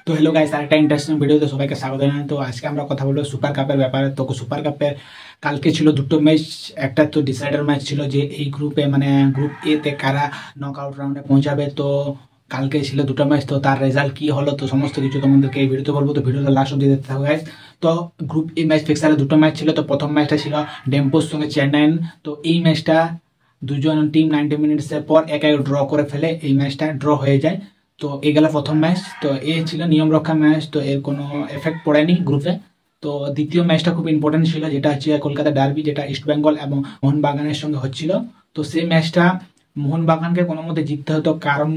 তো hello guys, আরেকটা interesting ভিডিওতে সবাইকে স্বাগত জানাই। তো আজকে আমরা কথা বলবো সুপার কাপের ব্যাপারে। তো সুপার কাপের কালকে ছিল দুটো ম্যাচ। একটা তো ডিসাইডার ম্যাচ ছিল যে এই গ্রুপে মানে গ্রুপ এ তে কারা নক আউট রাউন্ডে পৌঁছাবে। তো কালকে ছিল দুটো ম্যাচ, তো তার রেজাল্ট কি হলো তো সমস্ত কিছু তোমাদেরকে এই ভিডিওতে বলবো। তো ভিডিওটা লাস্ট অব্দি দেখতে হবে গাইস। তো গ্রুপ এ ম্যাচ ফিক্সারে দুটো ম্যাচ ছিল। তো প্রথম ম্যাচটা ছিল ডেম্পোর সঙ্গে চেন্নাইন। তো এই ম্যাচটা দুজন টিম 90 মিনিটসের পর এক এক ড্র করে ফেলে, এই ম্যাচটা ড্র হয়ে যায়। তো এই গেল প্রথম ম্যাচ। তো এ ছিল নিয়ম রক্ষা ম্যাচ, তো এর কোনো এফেক্ট পড়েনি গ্রুপে। তো দ্বিতীয় ম্যাচটা খুব ইম্পর্টেন্ট ছিল, যেটা হচ্ছে কলকাতা ডার্বি, যেটা ইস্ট বেঙ্গল এবং মোহনবাগানের সঙ্গে হচ্ছিল। তো সেই ম্যাচটা মোহনবাগানকে কোনো মতে জিততে হতো, কারণ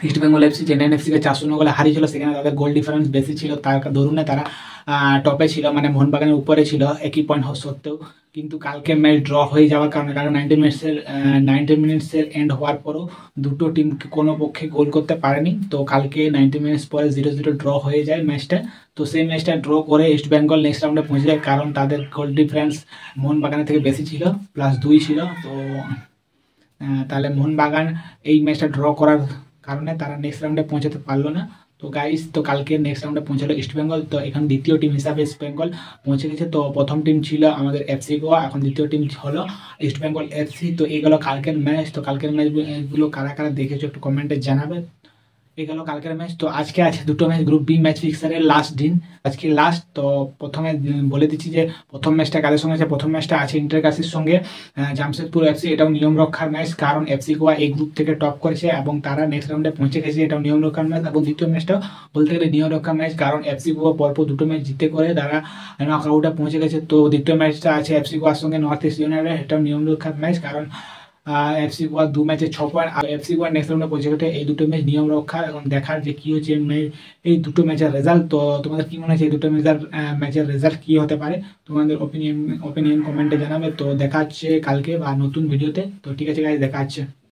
ইস্ট বেঙ্গল এফসি চেন্নাইন এফসিকে 4-0 গোলে হারিয়েছিল। সেখানে তাদের গোল ডিফারেন্স বেশি ছিল, তার দরুনে তারা টপে ছিল, মানে মোহনবাগানের উপরে ছিল একই পয়েন্ট হওয়া সত্ত্বেও। কিন্তু কালকে ম্যাচ ড্র হয়ে যাওয়ার কারণে, কারণ 90 মিনিটসের এন্ড হওয়ার পরও দুটো টিম কোনো পক্ষে গোল করতে পারেনি। তো কালকে 90 মিনিটস পরে 0-0 ড্র হয়ে যায় ম্যাচটা। তো সেই ম্যাচটা ড্র করে ইস্ট বেঙ্গল নেক্সট রাউন্ডে পৌঁছে যায়, কারণ তাদের গোল ডিফারেন্স মোহনবাগানের থেকে বেশি ছিল, +2 ছিল। তো তাহলে মোহনবাগান এই ম্যাচটা ড্র করার কারণে তারা নেক্সট রাউন্ডে পৌঁছাতে পারলো না। তো গাইস, তো কালকে নেক্সট রাউন্ডে পৌঁছালো ইস্ট বেঙ্গল। তো এখন দ্বিতীয় টিম হিসাবে ইস্ট বেঙ্গল পৌঁছে গেছে। তো প্রথম টিম ছিল আমাদের এফসি গোয়া, এখন দ্বিতীয় টিম হলো ইস্ট বেঙ্গল এফসি। তো এই গেল কালকের ম্যাচ। তো কালকের ম্যাচগুলো কারা কারা দেখেছো একটু কমেন্টে জানাবে। এই গেল কালকের ম্যাচ। তো আজকে আছে দুটো ম্যাচ, গ্রুপ বি ম্যাচ ফিক্সারের লাস্ট দিন, আজকে লাস্ট। তো প্রথমে বলে দিচ্ছি যে প্রথম ম্যাচটা কাদের সঙ্গে আছে। প্রথম ম্যাচটা আছে ইন্টারকাশির সঙ্গে জামশেদপুর এফসি। এটাও নিয়ম রক্ষার ম্যাচ, কারণ এফসি গোয়া এই গ্রুপ থেকে টপ করেছে এবং তারা নেক্সট রাউন্ডে পৌঁছে গেছে, এটাও নিয়ম রক্ষার ম্যাচ। এবং দ্বিতীয় ম্যাচটাও বলতে গেলে নিয়ম রক্ষার ম্যাচ, কারণ এফসি গোয়া পরপর দুটো ম্যাচ জিতে করে তারা নক আউটে পৌঁছে গেছে। তো দ্বিতীয় ম্যাচটা আছে এফসি গোয়ার সঙ্গে নর্থ ইস্ট ইউনাইটেড, এটাও নিয়ম রক্ষার ম্যাচ, কারণ এফসি গোয়া 2 ম্যাচে 6 পয়েন্ট, আর এফসি গোয়া নেক্সট রাউন্ডে পৌঁছে গেছে। এই দুটো ম্যাচ নিয়ম রক্ষা, এবং দেখার যে কি হচ্ছে এই দুটো ম্যাচের রেজাল্ট। তো তোমাদের কি মনে হচ্ছে এই দুটো ম্যাচের রেজাল্ট কি হতে পারে? তোমাদের ওপিনিয়ন কমেন্টে জানাবে। তো দেখা হচ্ছে কালকে বা নতুন ভিডিওতে। তো ঠিক আছে গাইজ, দেখা হচ্ছে।